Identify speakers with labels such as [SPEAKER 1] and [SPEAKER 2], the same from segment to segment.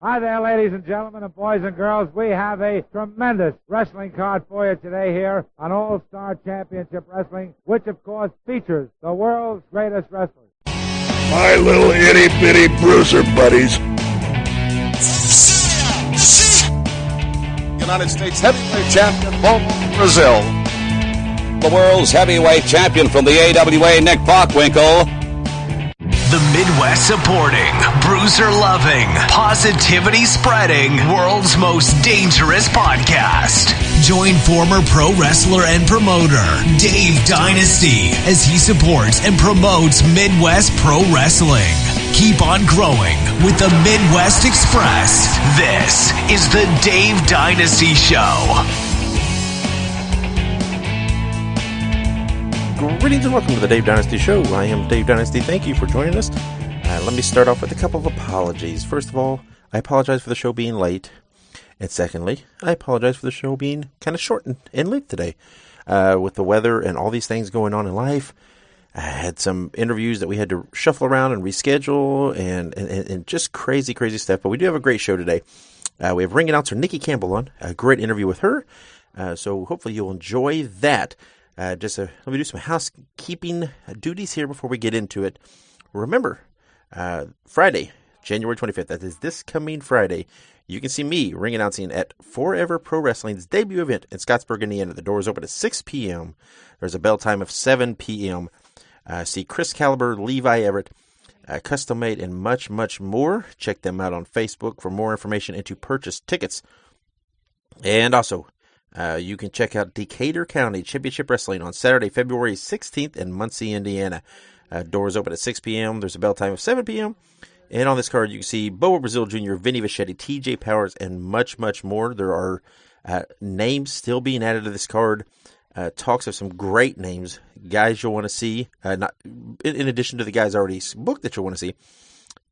[SPEAKER 1] Hi there, ladies and gentlemen and boys and girls. We have a tremendous wrestling card for you today here on All-Star Championship Wrestling, which, of course, features the world's greatest wrestlers.
[SPEAKER 2] My little itty-bitty bruiser buddies.
[SPEAKER 3] United States heavyweight champion from Brazil. The world's heavyweight champion from the AWA, Nick Bockwinkel.
[SPEAKER 4] The Midwest supporting, bruiser loving, positivity spreading, world's most dangerous podcast. Join former pro wrestler and promoter Dave Dynasty as he supports and promotes Midwest pro wrestling. Keep on growing with the Midwest Express. This is the Dave Dynasty Show.
[SPEAKER 5] Greetings and welcome to the Dave Dynasty Show. I am Dave Dynasty. Thank you for joining us. Let me start off with a couple of apologies. First of all, I apologize for the show being late. And secondly, I apologize for the show being kind of short and late today. With the weather and all these things going on in life, I had some interviews that we had to shuffle around and reschedule and just crazy stuff. But we do have a great show today. We have ring announcer Nikki Campbell on. A great interview with her. So hopefully you'll enjoy that. Let me do some housekeeping duties here before we get into it. Remember, Friday, January 25th, that is this coming Friday, you can see me ring announcing at Forever Pro Wrestling's debut event in Scottsburg, Indiana. The doors open at 6 p.m. There's a bell time of 7 p.m. See Chris Caliber, Levi Everett, Custom Made, and much, much more. Check them out on Facebook for more information and to purchase tickets. And also, you can check out Decatur County Championship Wrestling on Saturday, February 16th in Muncie, Indiana. Doors open at 6 p.m. There's a bell time of 7 p.m. And on this card, you can see Boa Brazil Jr., Vinny Vichetti, TJ Powers, and much, much more. There are names still being added to this card. Talks of some great names, guys you'll want to see, not in addition to the guys already booked that you'll want to see.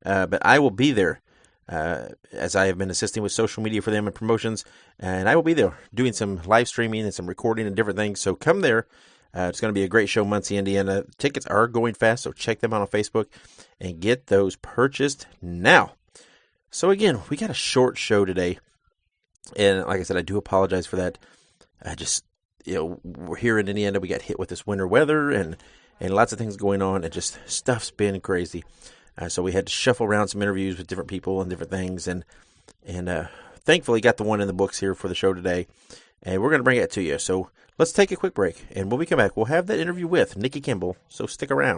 [SPEAKER 5] But I will be there. As I have been assisting with social media for them and promotions, and I will be there doing some live streaming and some recording and different things. So come there. It's going to be a great show, Muncie, Indiana. Tickets are going fast, so check them out on Facebook and get those purchased now. So again, we got a short show today, and like I said, I do apologize for that. We're here in Indiana. We got hit with this winter weather and lots of things going on, and just stuff's been crazy. So we had to shuffle around some interviews with different people and different things, and thankfully got the one in the books here for the show today, and we're going to bring it to you. So let's take a quick break, and when we come back, we'll have that interview with Nikki Campbell, so stick around.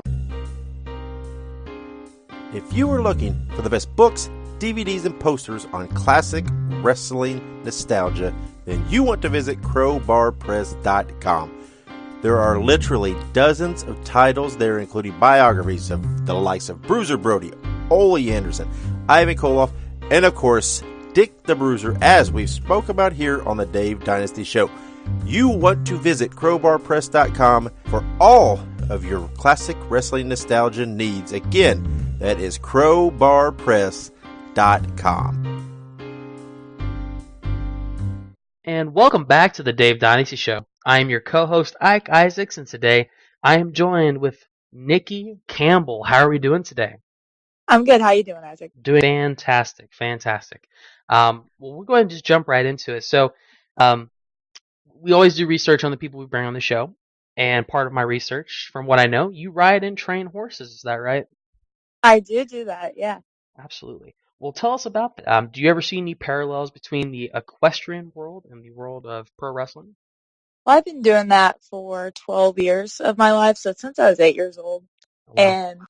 [SPEAKER 5] If you are looking for the best books, DVDs, and posters on classic wrestling nostalgia, then you want to visit crowbarpress.com. There are literally dozens of titles there, including biographies of the likes of Bruiser Brody, Ole Anderson, Ivan Koloff, and of course, Dick the Bruiser, as we've spoke about here on the Dave Dynasty Show. You want to visit crowbarpress.com for all of your classic wrestling nostalgia needs. Again, that is crowbarpress.com.
[SPEAKER 6] And welcome back to the Dave Dynasty Show. I am your co-host, Ike Isaacs, and today I am joined with Nikki Campbell. How are we doing today?
[SPEAKER 7] I'm good. How you doing, Isaac?
[SPEAKER 6] Doing fantastic. Well, we'll go ahead and just jump right into it. So, we always do research on the people we bring on the show, and part of my research, from what I know, you ride and train horses. Is that right?
[SPEAKER 7] I do that, yeah.
[SPEAKER 6] Absolutely. Well, tell us about that. Do you ever see any parallels between the equestrian world and the world of pro wrestling?
[SPEAKER 7] Well, I've been doing that for 12 years of my life, so since I was 8 years old.
[SPEAKER 6] Oh, wow.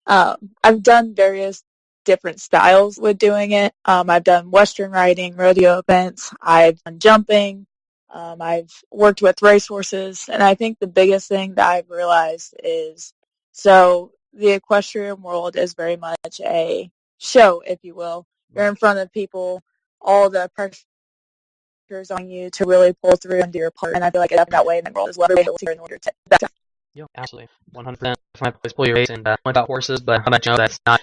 [SPEAKER 7] And I've done various different styles with doing it. I've done Western riding, rodeo events. I've done jumping. I've worked with racehorses. And I think the biggest thing that I've realized is, so the equestrian world is very much a show, if you will. You're in front of people, all the pressure on you to really pull through and do your part, and I feel like it's that way in the world as well. In order to that.
[SPEAKER 6] Yeah, absolutely, 100%. I always pull your race and about horses, but how about you know that's not?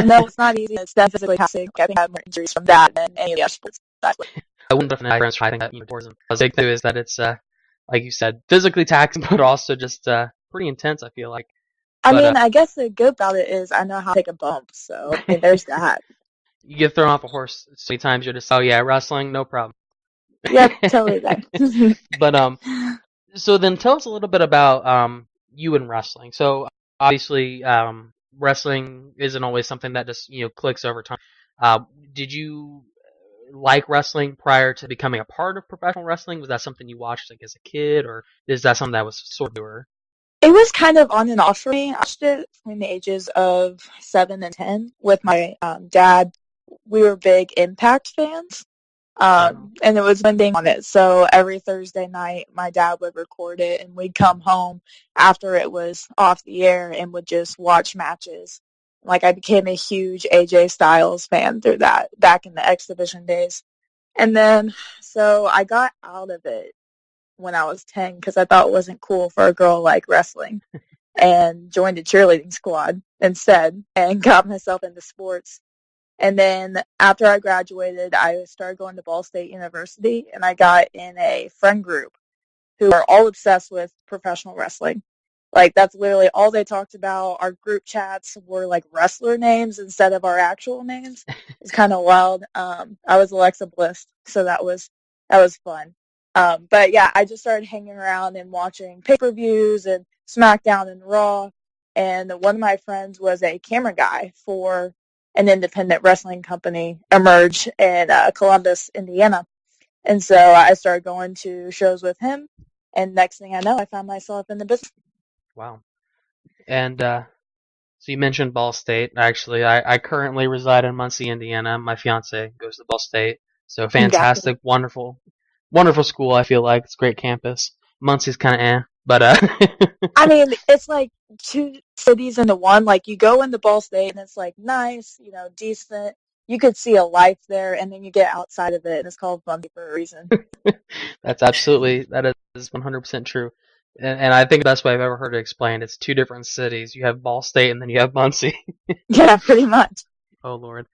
[SPEAKER 7] No, it's not easy. It's definitely taxing. I think I have more injuries from that than any of the other sports.
[SPEAKER 6] I wouldn't definitely I think that tourism. The big thing is that it's like you said, physically taxing, but also just pretty intense. I feel like.
[SPEAKER 7] I mean, I guess the good about it is I know how to take a bump, so I mean, there's that.
[SPEAKER 6] You get thrown off a horse so many times, you're just, oh yeah, wrestling, no problem.
[SPEAKER 7] Yep, totally that.
[SPEAKER 6] But so then tell us a little bit about you and wrestling. So obviously, wrestling isn't always something that just clicks over time. Did you like wrestling prior to becoming a part of professional wrestling? Was that something you watched like as a kid, or is that something that was sort of newer?
[SPEAKER 7] It was kind of on and off for me. I watched it between the ages of 7 and 10 with my dad. We were big Impact fans. And it was been on it. So every Thursday night, my dad would record it, and we'd come home after it was off the air and would just watch matches. Like, I became a huge AJ Styles fan through that back in the X Division days. And then, so I got out of it when I was 10 because I thought it wasn't cool for a girl like wrestling, and joined a cheerleading squad instead and got myself into sports. And then after I graduated, I started going to Ball State University, and I got in a friend group who are all obsessed with professional wrestling. Like, that's literally all they talked about. Our group chats were like wrestler names instead of our actual names. It's kind of wild. I was Alexa Bliss, so that was fun. But yeah, I just started hanging around and watching pay-per-views and SmackDown and Raw. And one of my friends was a camera guy for an independent wrestling company, Emerge, in Columbus, Indiana. And so I started going to shows with him, and next thing I know, I found myself in the business.
[SPEAKER 6] Wow. And so you mentioned Ball State. Actually, I currently reside in Muncie, Indiana. My fiance goes to Ball State. So fantastic, wonderful school, I feel like. It's a great campus. Muncie's kind of but
[SPEAKER 7] I mean, it's like two cities into one. Like, you go into Ball State, and it's like nice, decent. You could see a life there, and then you get outside of it, and it's called Muncie for a reason.
[SPEAKER 6] that is 100% true. And I think the best way I've ever heard it explained, it's two different cities. You have Ball State, and then you have Muncie.
[SPEAKER 7] Yeah, pretty much.
[SPEAKER 6] Oh Lord.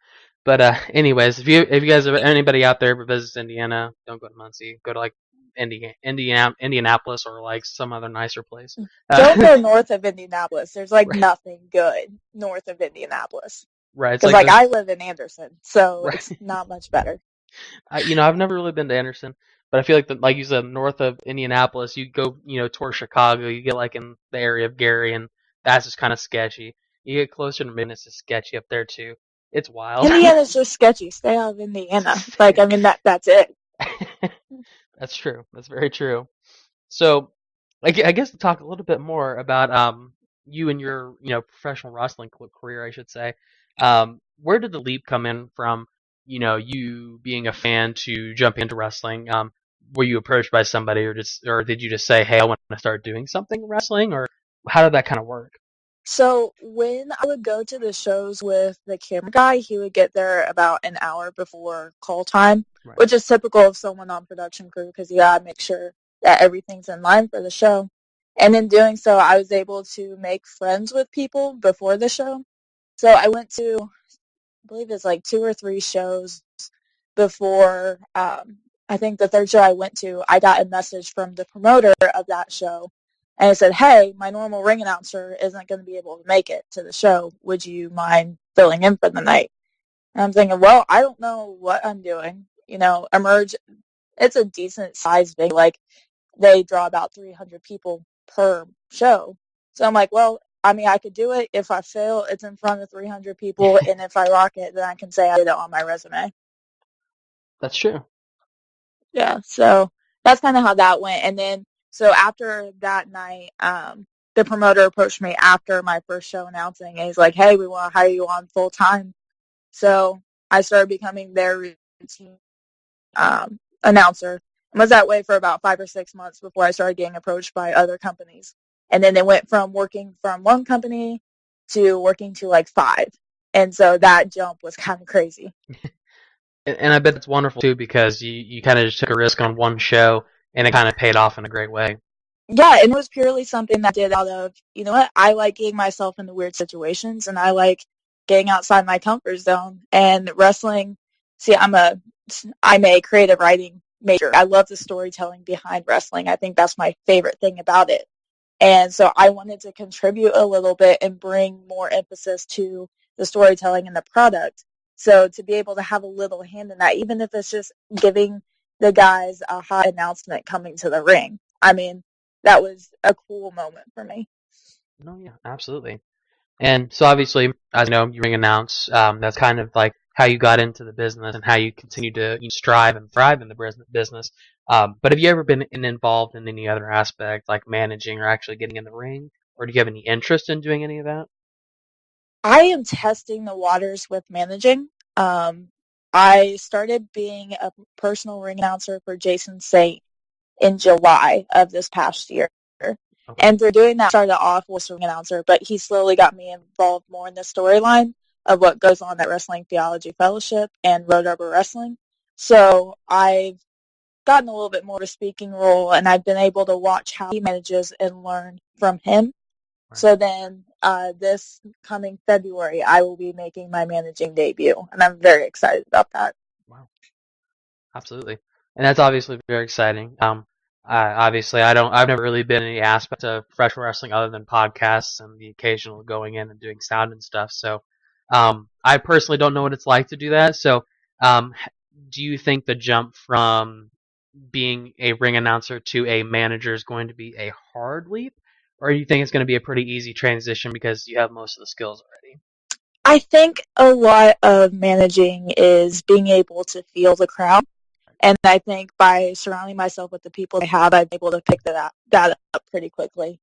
[SPEAKER 6] But anyways, if you guys have anybody out there who visits Indiana, don't go to Muncie. Go to like Indianapolis or like some other nicer place.
[SPEAKER 7] Don't go north of Indianapolis. There's like nothing good north of Indianapolis.
[SPEAKER 6] Right.
[SPEAKER 7] Because like I live in Anderson, so it's not much better.
[SPEAKER 6] I've never really been to Anderson, but I feel like you said, north of Indianapolis, you go towards Chicago, you get like in the area of Gary, and that's just kind of sketchy. You get closer to Midland, it's just sketchy up there too. It's wild.
[SPEAKER 7] Indiana's just sketchy. Stay out of Indiana. Like, I mean, that's it.
[SPEAKER 6] That's true. That's very true. So, I guess to talk a little bit more about you and your professional wrestling career, I should say. Where did the leap come in from? You being a fan to jump into wrestling. Were you approached by somebody, or did you just say, "Hey, I want to start doing something in wrestling," or how did that kind of work?
[SPEAKER 7] So when I would go to the shows with the camera guy, he would get there about an hour before call time, which is typical of someone on production crew because you gotta make sure that everything's in line for the show. And in doing so, I was able to make friends with people before the show. So I went to, I believe it's like 2 or 3 shows before, I think the third show I went to, I got a message from the promoter of that show. And it said, hey, my normal ring announcer isn't going to be able to make it to the show. Would you mind filling in for the night? And I'm thinking, well, I don't know what I'm doing. Emerge, it's a decent sized venue. Like, they draw about 300 people per show. So I'm like, well, I mean, I could do it. If I fail, it's in front of 300 people. And if I rock it, then I can say I did it on my resume.
[SPEAKER 6] That's true.
[SPEAKER 7] Yeah, so that's kind of how that went. And then, so after that night, the promoter approached me after my first show announcing, and he's like, hey, we want to hire you on full time. So I started becoming their routine announcer. I was that way for about 5 or 6 months before I started getting approached by other companies. And then it went from working from one company to working to like 5. And so that jump was kind of crazy.
[SPEAKER 6] And I bet it's wonderful too, because you kind of just took a risk on one show, and it kind of paid off in a great way.
[SPEAKER 7] Yeah, and it was purely something that I did out of, you know what, I like getting myself into weird situations, and I like getting outside my comfort zone. And wrestling, see, I'm a creative writing major. I love the storytelling behind wrestling. I think that's my favorite thing about it. And so I wanted to contribute a little bit and bring more emphasis to the storytelling and the product. So to be able to have a little hand in that, even if it's just giving the guys a hot announcement coming to the ring, I mean, that was a cool moment for me.
[SPEAKER 6] No, yeah, absolutely. And so obviously, as you know, you ring announce. That's kind of like how you got into the business and how you continue to strive and thrive in the business. But have you ever been involved in any other aspect, like managing or actually getting in the ring, or do you have any interest in doing any of that?
[SPEAKER 7] I am testing the waters with managing. I started being a personal ring announcer for Jason Saint in July of this past year.
[SPEAKER 6] Okay.
[SPEAKER 7] And through doing that, I started off with ring announcer, but he slowly got me involved more in the storyline of what goes on at Wrestling Theology Fellowship and Road Rubber Wrestling. So I've gotten a little bit more of a speaking role, and I've been able to watch how he manages and learn from him. Right. So then this coming February, I will be making my managing debut, and I'm very excited about that.
[SPEAKER 6] Wow. Absolutely. And that's obviously very exciting. Obviously, I've never really been in any aspect of professional wrestling other than podcasts and the occasional going in and doing sound and stuff. So, I personally don't know what it's like to do that. So, do you think the jump from being a ring announcer to a manager is going to be a hard leap, or do you think it's going to be a pretty easy transition because you have most of the skills already?
[SPEAKER 7] I think a lot of managing is being able to feel the crowd. And I think by surrounding myself with the people I have, I'm able to pick that up pretty quickly.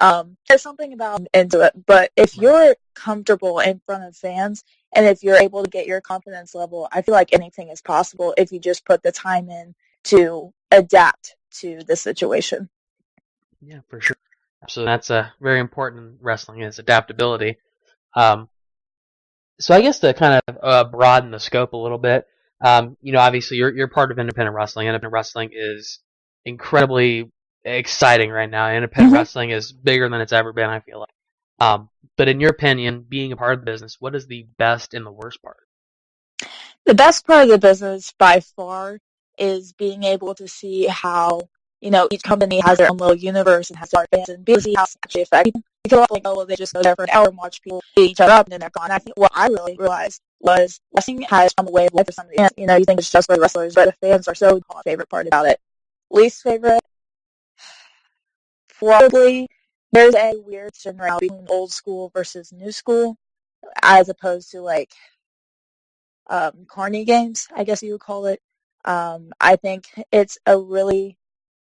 [SPEAKER 7] There's something about into it, but if you're comfortable in front of fans and if you're able to get your confidence level, I feel like anything is possible if you just put the time in to adapt to the situation.
[SPEAKER 6] Yeah, for sure. So that's a very important in wrestling is adaptability. So I guess to kind of broaden the scope a little bit, obviously you're part of independent wrestling. Independent wrestling is incredibly exciting right now. Independent wrestling is bigger than it's ever been, I feel like. But in your opinion, being a part of the business, what is the best and the worst part?
[SPEAKER 7] The best part of the business by far is being able to see how, each company has their own little universe and has their fans and be able to see how it's actually affecting. Because they just go there for an hour and watch people beat each other up and then they're gone. I think what I really realized was wrestling has become a way of life for some of the fans. You think it's just for the wrestlers, but the fans are so my favorite part about it. Least favorite, probably there's a weird tension around between old school versus new school, as opposed to carny games, I guess you would call it. I think it's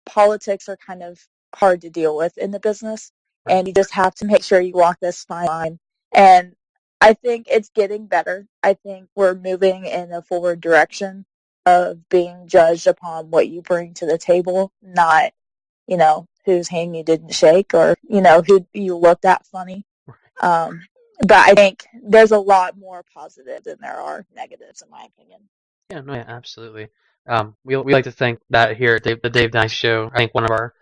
[SPEAKER 7] politics are kind of hard to deal with in the business, and you just have to make sure you walk this fine line. And I think it's getting better. I think we're moving in a forward direction of being judged upon what you bring to the table, not, whose hand you didn't shake or, who you looked at funny. But I think there's a lot more positive than there are negatives, in my opinion.
[SPEAKER 6] Yeah, no, yeah, absolutely. We like to think that here at the Dave Dynasty Show, I think one of our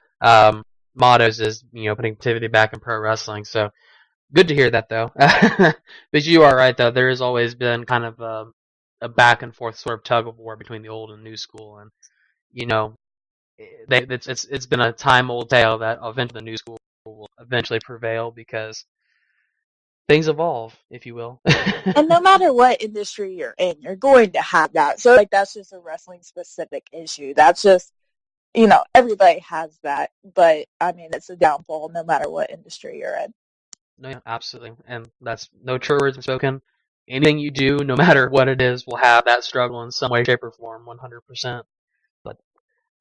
[SPEAKER 6] mottos is, putting positivity back in pro wrestling. So good to hear that, though. But you are right, though. There has always been kind of a back and forth sort of tug of war between the old and new school, and it's been a time-old tale that eventually the new school will eventually prevail because things evolve, if you will.
[SPEAKER 7] And no matter what industry you're in, you're going to have that. So that's just a wrestling specific issue. That's just, everybody has that. But I mean, it's a downfall no matter what industry you're in.
[SPEAKER 6] No, yeah, absolutely. And that's no true words spoken. Anything you do, no matter what it is, will have that struggle in some way, shape, or form, 100%. But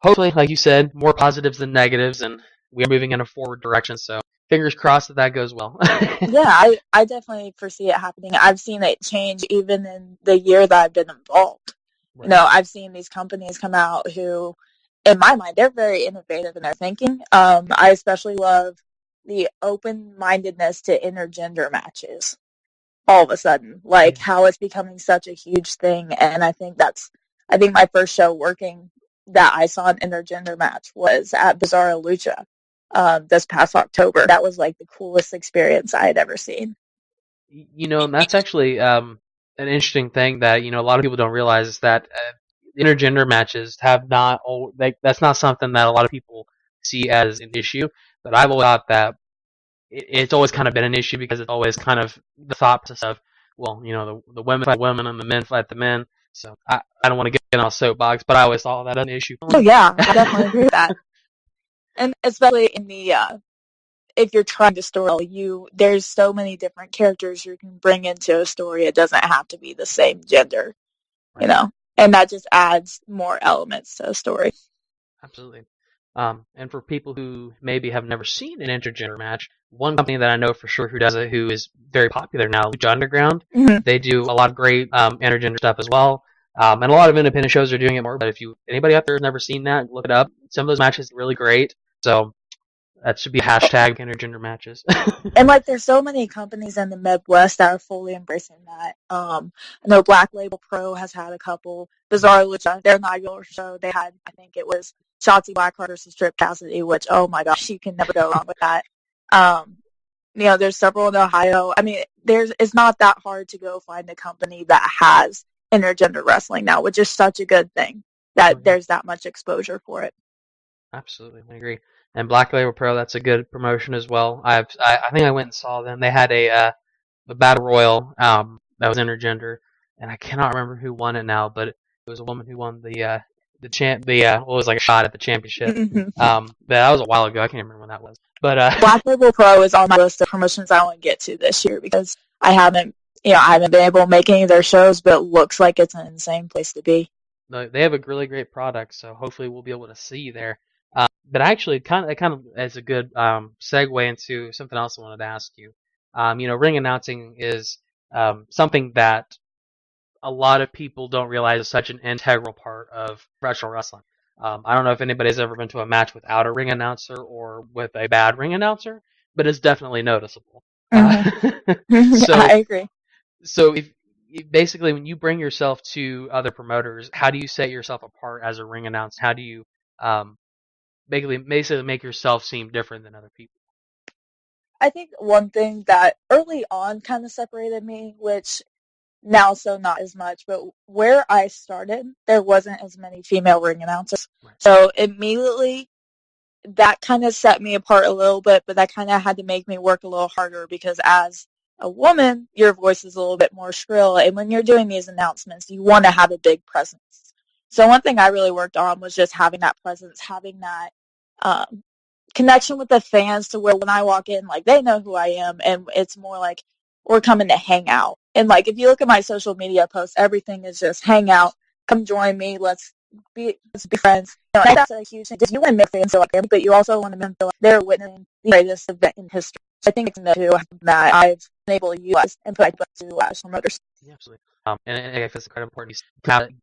[SPEAKER 6] hopefully, like you said, more positives than negatives, and we are moving in a forward direction. So fingers crossed that goes well.
[SPEAKER 7] Yeah, I definitely foresee it happening. I've seen it change even in the year that I've been involved. Right. I've seen these companies come out who, in my mind, they're very innovative in their thinking. I especially love the open-mindedness to intergender matches all of a sudden, how it's becoming such a huge thing. And I think my first show working that I saw an intergender match was at Bizarro Lucha. This past October. That was the coolest experience I had ever seen.
[SPEAKER 6] And that's actually an interesting thing that a lot of people don't realize is that intergender matches have not that's not something that a lot of people see as an issue. But I've always thought that it's always kind of been an issue because it's always kind of the thought process of, well, the women fight women and the men fight the men. So I don't want to get in on a soapbox, but I always thought that an issue.
[SPEAKER 7] Oh yeah, I definitely agree with that. And especially in the if you're trying to story, there's so many different characters you can bring into a story. It doesn't have to be the same gender,
[SPEAKER 6] Right.
[SPEAKER 7] and that just adds more elements to a story.
[SPEAKER 6] Absolutely. And for people who maybe have never seen an intergender match, one company that I know for sure who does it, who is very popular now, Lucha Underground, they do a lot of great intergender stuff as well. And a lot of independent shows are doing it more. But if anybody out there has never seen that, look it up. Some of those matches are really great. So that should be a hashtag intergender matches.
[SPEAKER 7] And there's so many companies in the Midwest that are fully embracing that. I know Black Label Pro has had a couple. Bizarre Lucha, their inaugural show, they had, I think it was Shotzi Blackheart versus Trip Cassidy, which, oh my gosh, you can never go wrong with that. There's several in Ohio. I mean, it's not that hard to go find a company that has intergender wrestling now, which is such a good thing that there's that much exposure for it.
[SPEAKER 6] Absolutely, I agree. And Black Label Pro, that's a good promotion as well. I think I went and saw them. They had a battle royal that was intergender, and I cannot remember who won it now, but it was a woman who won it was like a shot at the championship. But that was a while ago. I can't remember when that was. But
[SPEAKER 7] Black Label Pro is on my list of promotions I want to get to this year because I haven't been able to make any of their shows, but it looks like it's an insane place to be.
[SPEAKER 6] No, they have a really great product, so hopefully we'll be able to see you there. But actually, it kind of is a good segue into something else I wanted to ask you. Ring announcing is something that a lot of people don't realize is such an integral part of professional wrestling. I don't know if anybody's ever been to a match without a ring announcer or with a bad ring announcer, but it's definitely noticeable.
[SPEAKER 7] So, I agree.
[SPEAKER 6] So if basically when you bring yourself to other promoters, how do you set yourself apart as a ring announcer? How do you basically make yourself seem different than other people?
[SPEAKER 7] I think one thing that early on kind of separated me, which now so not as much, but where I started, there wasn't as many female ring announcers. Right. So immediately that kind of set me apart a little bit, but that kind of had to make me work a little harder because as a woman, your voice is a little bit more shrill. And when you're doing these announcements, you want to have a big presence. So one thing I really worked on was just having that presence, having that connection with the fans to where when I walk in, they know who I am. And it's more like we're coming to hang out. And if you look at my social media posts, everything is just hang out, come join me, let's be friends. That's a huge thing. Just you want to make fans feel like there, but you also want to feel like they're witnessing the greatest event in history. So I think it's that I've been able to utilize and put to promoters.
[SPEAKER 6] Yeah, absolutely. And I guess it's quite important.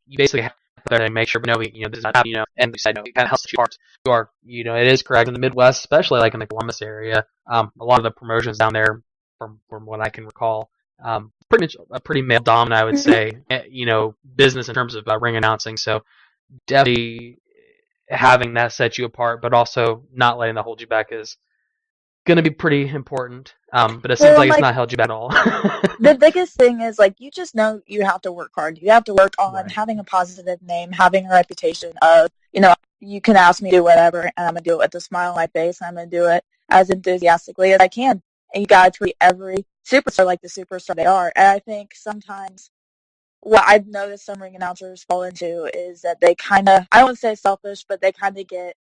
[SPEAKER 6] You basically have to make sure, this is not happening, and you said, it kind of helps you apart. You are, it is correct in the Midwest, especially in the Columbus area. A lot of the promotions down there, from what I can recall, pretty much a pretty male dominant, I would say, business in terms of ring announcing. So definitely having that set you apart, but also not letting that hold you back is going to be pretty important. But it seems like it's not held you back at all.
[SPEAKER 7] The biggest thing is you just know you have to work hard. You have to work on having a positive name, having a reputation of, you can ask me to do whatever, and I'm going to do it with a smile on my face, and I'm going to do it as enthusiastically as I can. And you got to treat every superstar like the superstar they are. And I think sometimes what I've noticed some ring announcers fall into is that they kind of, I don't want to say selfish, but they kind of get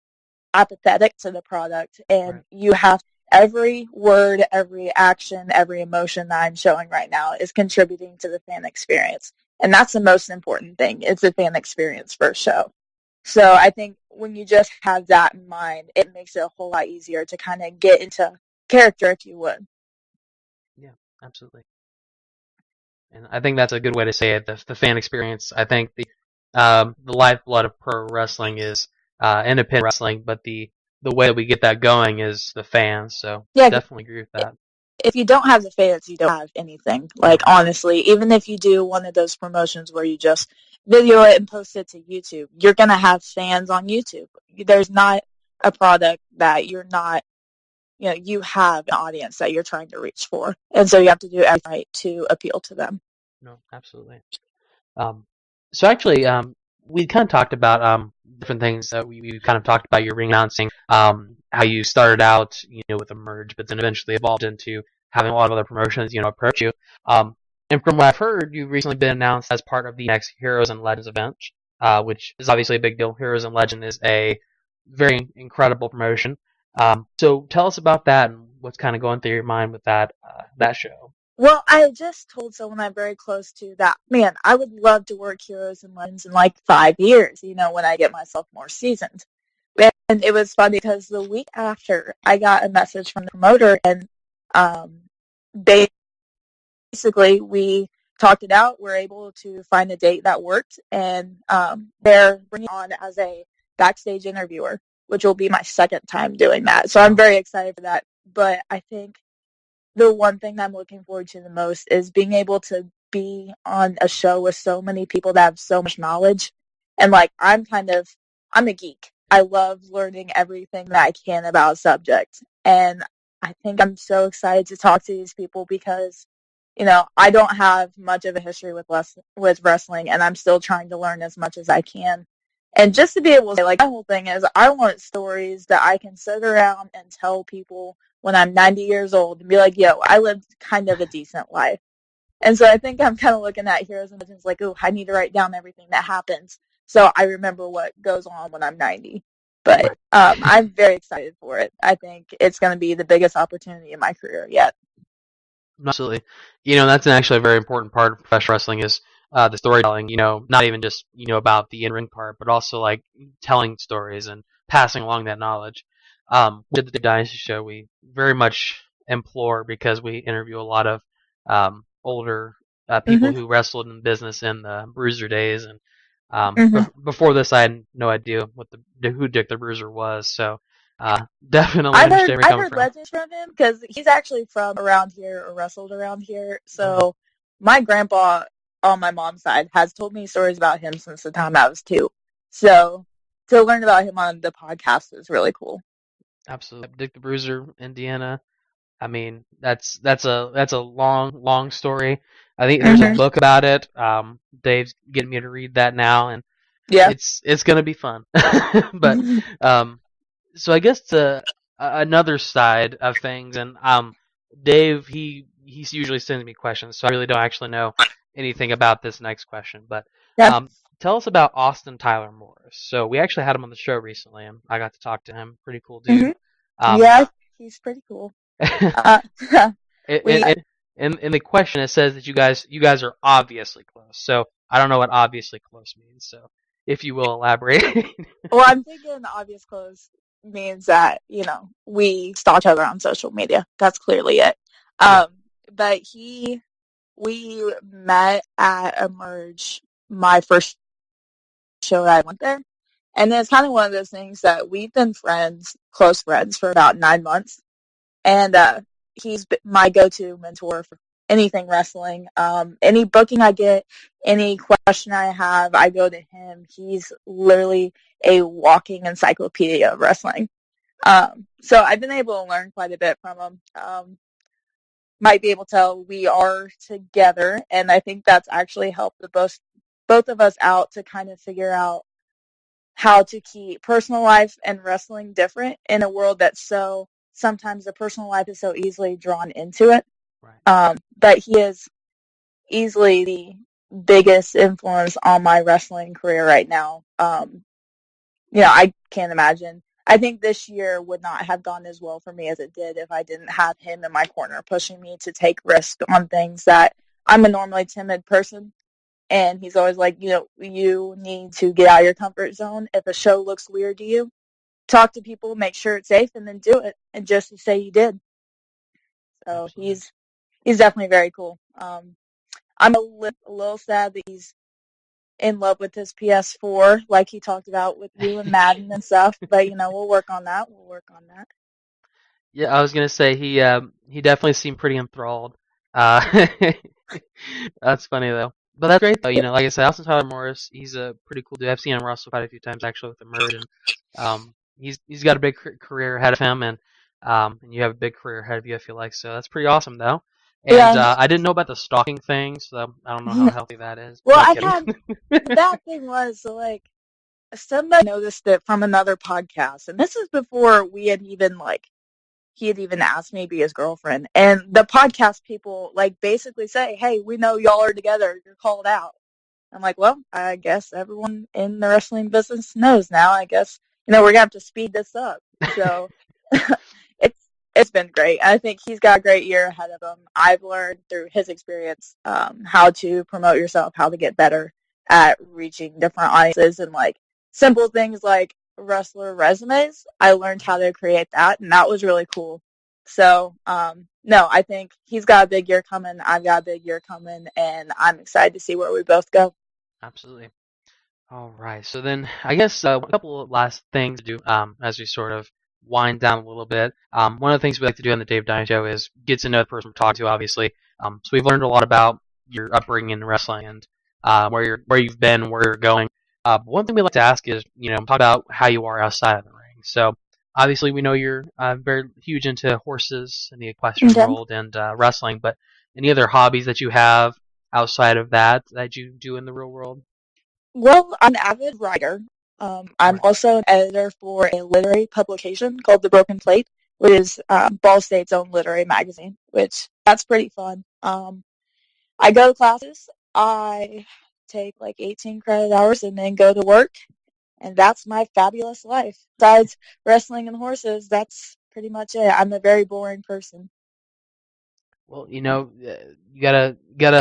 [SPEAKER 7] apathetic to the product. And you have every word, every action, every emotion that I'm showing right now is contributing to the fan experience. And that's the most important thing. It's the fan experience for a show. So I think when you just have that in mind, it makes it a whole lot easier to kind of get into character, if you would.
[SPEAKER 6] Yeah, absolutely. And I think that's a good way to say it. The fan experience. I think the lifeblood of pro wrestling is independent wrestling, but the way that we get that going is the fans. So definitely agree with that.
[SPEAKER 7] If you don't have the fans, you don't have anything. Honestly, even if you do one of those promotions where you just video it and post it to YouTube, you're going to have fans on YouTube. There's not a product that you're not, you have an audience that you're trying to reach for. And so you have to do everything right to appeal to them.
[SPEAKER 6] No, absolutely. So actually, we kind of talked about different things. We kind of talked about your ring announcing, how you started out, with a merge, but then eventually evolved into having a lot of other promotions, approach you. And from what I've heard, you've recently been announced as part of the next Heroes and Legends event, which is obviously a big deal. Heroes and Legend is a very incredible promotion. So tell us about that and what's kind of going through your mind with that show.
[SPEAKER 7] Well, I just told someone I'm very close to that, man, I would love to work Heroes and Legends in like 5 years, when I get myself more seasoned. And it was funny because the week after, I got a message from the promoter, and basically we talked it out. We're able to find a date that worked, and they're bringing on as a backstage interviewer, which will be my second time doing that. So I'm very excited for that. But I think the one thing that I'm looking forward to the most is being able to be on a show with so many people that have so much knowledge. And like, I'm a geek. I love learning everything that I can about a subject. And I think I'm so excited to talk to these people because, I don't have much of a history with wrestling, and I'm still trying to learn as much as I can. And just to be able to say, like, my whole thing is I want stories that I can sit around and tell people when I'm 90 years old and be like, yo, I lived kind of a decent life. And so I think I'm kind of looking at Heroes and Legends like, oh, I need to write down everything that happens so I remember what goes on when I'm 90. But I'm very excited for it. I think it's going to be the biggest opportunity in my career yet.
[SPEAKER 6] Absolutely. That's actually a very important part of professional wrestling is the storytelling, not even just, about the in-ring part, but also like telling stories and passing along that knowledge. With the Dave Dynasty Show, we very much implore, because we interview a lot of older people who wrestled in business in the Bruiser days, and before this, I had no idea who Dick the Bruiser was. So definitely understand where you're coming
[SPEAKER 7] I've heard
[SPEAKER 6] from.
[SPEAKER 7] legends from him because he's actually from around here or wrestled around here. So my grandpa on my mom's side has told me stories about him since the time I was 2. So to learn about him on the podcast is really cool.
[SPEAKER 6] Absolutely. Dick the Bruiser, Indiana. I mean, that's a long story. I think there's a book about it. Dave's getting me to read that now, and it's gonna be fun. But so I guess to another side of things, and Dave he usually sends me questions, so I really don't actually know anything about this next question. But tell us about Austin Tyler Morris. So we actually had him on the show recently, and I got to talk to him. Pretty cool dude.
[SPEAKER 7] He's pretty cool.
[SPEAKER 6] In the question, it says that you guys are obviously close. So I don't know what obviously close means. So if you will elaborate.
[SPEAKER 7] Well, I'm thinking obvious close means that we stalk each other on social media. That's clearly it. But we met at Emerge, my first show that I went there, and it's kind of one of those things that we've been close friends for about 9 months. And he's my go-to mentor for anything wrestling. Any booking I get, any question I have, I go to him. He's literally a walking encyclopedia of wrestling. So I've been able to learn quite a bit from him. Might be able to tell we are together, and I think that's actually helped both of us out to kind of figure out how to keep personal life and wrestling different in a world that's so sometimes the personal life is so easily drawn into it.
[SPEAKER 6] Right.
[SPEAKER 7] But he is easily the biggest influence on my wrestling career right now. I can't imagine. I think this year would not have gone as well for me as it did if I didn't have him in my corner pushing me to take risks on things that I'm a normally timid person. And he's always like, you need to get out of your comfort zone. If a show looks weird to you, talk to people, make sure it's safe, and then do it. And just to say you did. So he's definitely very cool. I'm a little sad that he's in love with his PS4, like he talked about with you and Madden and stuff. But we'll work on that.
[SPEAKER 6] Yeah, I was gonna say he definitely seemed pretty enthralled. That's funny though. But that's great though. Like I said, Austin Tyler Morris, he's a pretty cool dude. I've seen him wrestle quite a few times actually with the Merge, and he's got a big career ahead of him, and you have a big career ahead of you, I feel like. So that's pretty awesome though. And I didn't know about the stalking thing, so I don't know how healthy that is.
[SPEAKER 7] Well, that thing was like somebody noticed it from another podcast, and this is before we had even he had even asked me to be his girlfriend. And the podcast people, like, basically say, hey, we know y'all are together. You're called out. I'm like, well, I guess everyone in the wrestling business knows now. I guess, we're going to have to speed this up. So it's been great. I think he's got a great year ahead of him. I've learned through his experience how to promote yourself, how to get better at reaching different audiences, and like simple things like wrestler resumes. I learned how to create that, and that was really cool. So, no, I think he's got a big year coming. I've got a big year coming, and I'm excited to see where we both go.
[SPEAKER 6] Absolutely. All right. So then I guess a couple of last things to do as we sort of wind down a little bit. One of the things we like to do on the Dave Dynasty Show is get to know the person we're talking to, obviously. So we've learned a lot about your upbringing in wrestling and where you've been, where you're going. One thing we like to ask is, talk about how you are outside of the ring. So obviously we know you're very huge into horses and the equestrian world and wrestling, but any other hobbies that you have outside of that you do in the real world?
[SPEAKER 7] Well, I'm an avid writer. I'm also an editor for a literary publication called The Broken Plate, which is Ball State's own literary magazine, which that's pretty fun. I go to classes. I take like 18 credit hours and then go to work, and that's my fabulous life. Besides wrestling and horses, that's pretty much it. I'm a very boring person.
[SPEAKER 6] Well, you gotta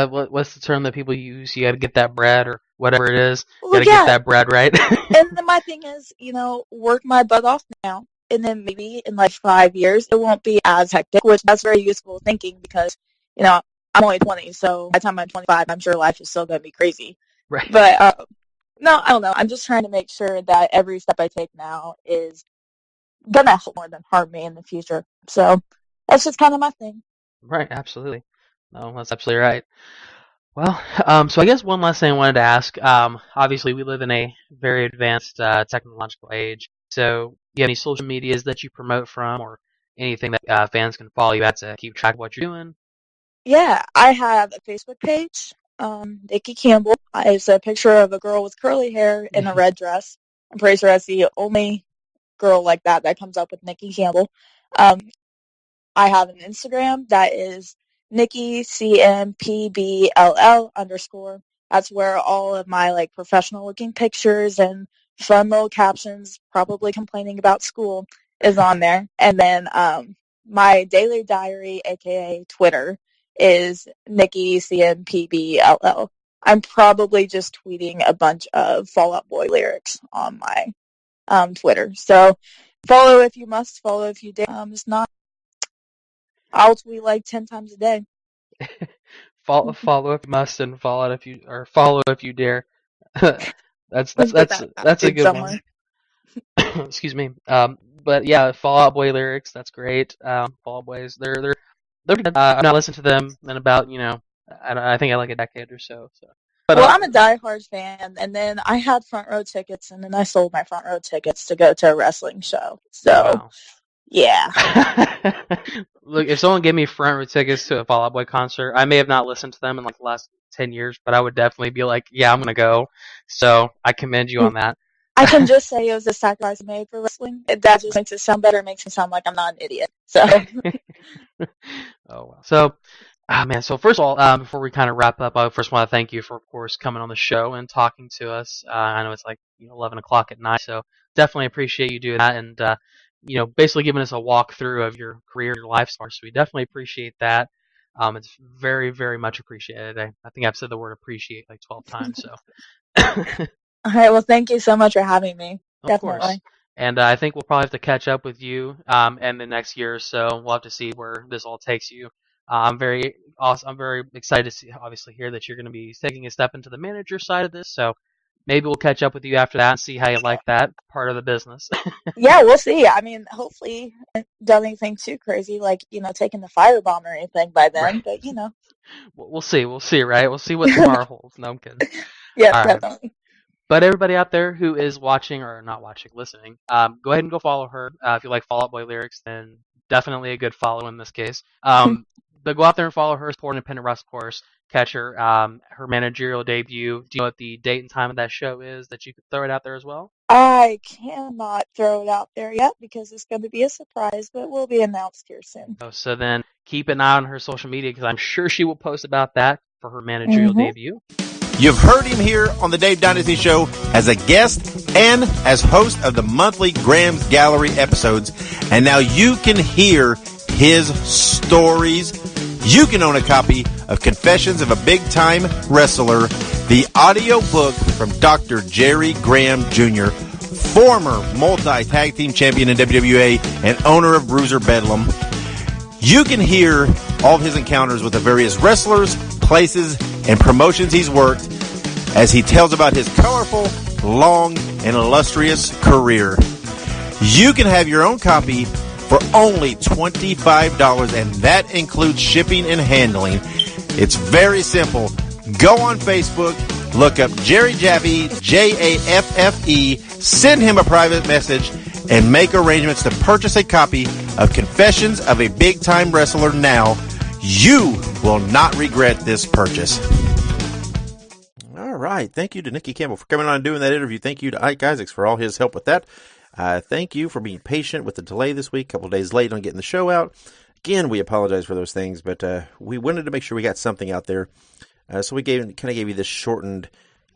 [SPEAKER 6] what's the term that people use? You gotta get that bread or whatever it is.
[SPEAKER 7] Well,
[SPEAKER 6] Gotta get that bread, right?
[SPEAKER 7] And then my thing is, work my butt off now, and then maybe in like 5 years it won't be as hectic, which that's very useful thinking because, I'm only 20, so by the time I'm 25, I'm sure life is still going to be crazy.
[SPEAKER 6] Right.
[SPEAKER 7] But, no, I don't know. I'm just trying to make sure that every step I take now is going to help more than harm me in the future. So that's just kind of my thing.
[SPEAKER 6] Right, absolutely. No, that's absolutely right. Well, so I guess one last thing I wanted to ask. Obviously, we live in a very advanced technological age. So, do you have any social medias that you promote from, or anything that fans can follow you at to keep track of what you're doing?
[SPEAKER 7] Yeah, I have a Facebook page, Nikki Campbell. It's a picture of a girl with curly hair in a red dress. I'm pretty sure that's the only girl like that comes up with Nikki Campbell. I have an Instagram that is Nikki CMPBLL_. That's where all of my like professional looking pictures and fun little captions, probably complaining about school, is on there. And then my daily diary, aka Twitter, is Nikki CMPBLL. I'm probably just tweeting a bunch of Fall Out Boy lyrics on my Twitter. So follow if you must, follow if you dare. It's not. I'll tweet like 10 times a day.
[SPEAKER 6] Follow if you must, and follow if you dare. that's a good one. Excuse me. But yeah, Fall Out Boy lyrics. That's great. Fall Out Boys. They're I've not listened to them in about I think I like a decade or so. But,
[SPEAKER 7] well, I'm a diehard fan, and then I had front row tickets, and then I sold my front row tickets to go to a wrestling show. So. Wow. Yeah.
[SPEAKER 6] Look, if someone gave me front row tickets to a Fall Out Boy concert, I may have not listened to them in like the last 10 years, but I would definitely be like, yeah, I'm going to go. So I commend you on that.
[SPEAKER 7] I can just say it was a sacrifice made for wrestling. That just makes it sound better. It makes me sound like I'm not an idiot. So.
[SPEAKER 6] Oh, wow. So, man, so first of all, before we kind of wrap up, I first want to thank you for, of course, coming on the show and talking to us. I know it's like 11 o'clock at night, so definitely appreciate you doing that. And, basically giving us a walkthrough of your career, your life story. So we definitely appreciate that. It's very, very much appreciated. I think I've said the word appreciate like 12 times. So.
[SPEAKER 7] All right. Well, thank you so much for having me.
[SPEAKER 6] Of course. And I think we'll probably have to catch up with you in the next year or so. We'll have to see where this all takes you. I'm very excited to hear that you're going to be taking a step into the manager side of this. So maybe we'll catch up with you after that and see how you like that part of the business.
[SPEAKER 7] Yeah, we'll see. I mean, hopefully I haven't done anything too crazy, like, taking the firebomb or anything by then, right. But,
[SPEAKER 6] We'll see, right? We'll see what tomorrow holds. No, I'm kidding.
[SPEAKER 7] Yeah, all definitely. Right.
[SPEAKER 6] But everybody out there who is watching, or not watching, listening, go ahead and go follow her. If you like Fall Out Boy lyrics, then definitely a good follow in this case. But go out there and follow her, support independent wrestling, of course. catch her her managerial debut. Do you know what the date and time of that show is, that you could throw it out there as well?
[SPEAKER 7] I cannot throw it out there yet because it's going to be a surprise, but it will be announced here soon.
[SPEAKER 6] So then keep an eye on her social media, because I'm sure she will post about that for her managerial debut.
[SPEAKER 5] You've heard him here on the Dave Dynasty Show as a guest and as host of the monthly Graham's Gallery episodes. And now you can hear his stories. You can own a copy of Confessions of a Big Time Wrestler, the audio book from Dr. Jerry Graham Jr., former multi-tag team champion in WWA and owner of Bruiser Bedlam. You can hear all of his encounters with the various wrestlers, places, and promotions he's worked as he tells about his colorful, long, and illustrious career. You can have your own copy for only $25, and that includes shipping and handling. It's very simple. Go on Facebook, look up Jerry Jaffe, Jaffe, send him a private message, and make arrangements to purchase a copy of Confessions of a Big Time Wrestler now. You will not regret this purchase. All right. Thank you to Nikki Campbell for coming on and doing that interview. Thank you to Ike Isaacs for all his help with that. Thank you for being patient with the delay this week. A couple of days late on getting the show out. Again, we apologize for those things, but we wanted to make sure we got something out there. So we gave you this shortened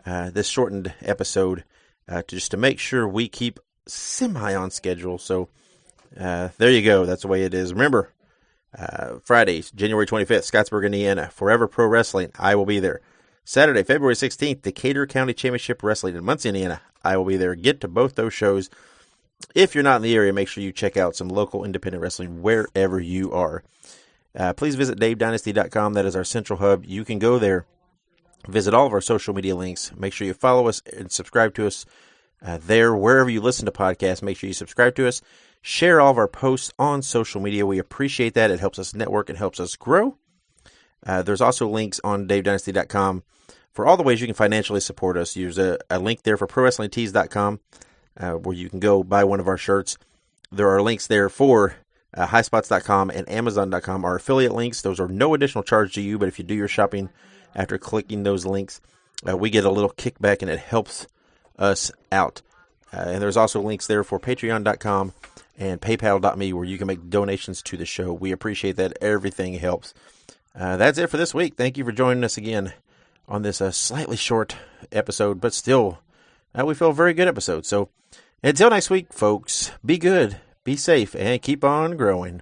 [SPEAKER 5] episode to make sure we keep semi on schedule. So there you go. That's the way it is. Remember, Friday, January 25th, Scottsburg, Indiana, Forever Pro Wrestling. I will be there. Saturday, February 16th, Decatur County Championship Wrestling in Muncie, Indiana. I will be there. Get to both those shows. If you're not in the area, make sure you check out some local independent wrestling wherever you are. Please visit DaveDynasty.com. That is our central hub. You can go there, visit all of our social media links. Make sure you follow us and subscribe to us there. Wherever you listen to podcasts, make sure you subscribe to us. Share all of our posts on social media. We appreciate that. It helps us network. It helps us grow. There's also links on DaveDynasty.com for all the ways you can financially support us. There's a link there for PROWRESTLINGTEES.com where you can go buy one of our shirts. There are links there for HighSpots.com and Amazon.com, our affiliate links. Those are no additional charge to you, but if you do your shopping after clicking those links, we get a little kickback and it helps us out. And there's also links there for Patreon.com and PayPal.me where you can make donations to the show. We appreciate that. Everything helps. That's it for this week. Thank you for joining us again on this slightly short episode, but still, we feel a very good episode. So until next week, folks, be good, be safe, and keep on growing.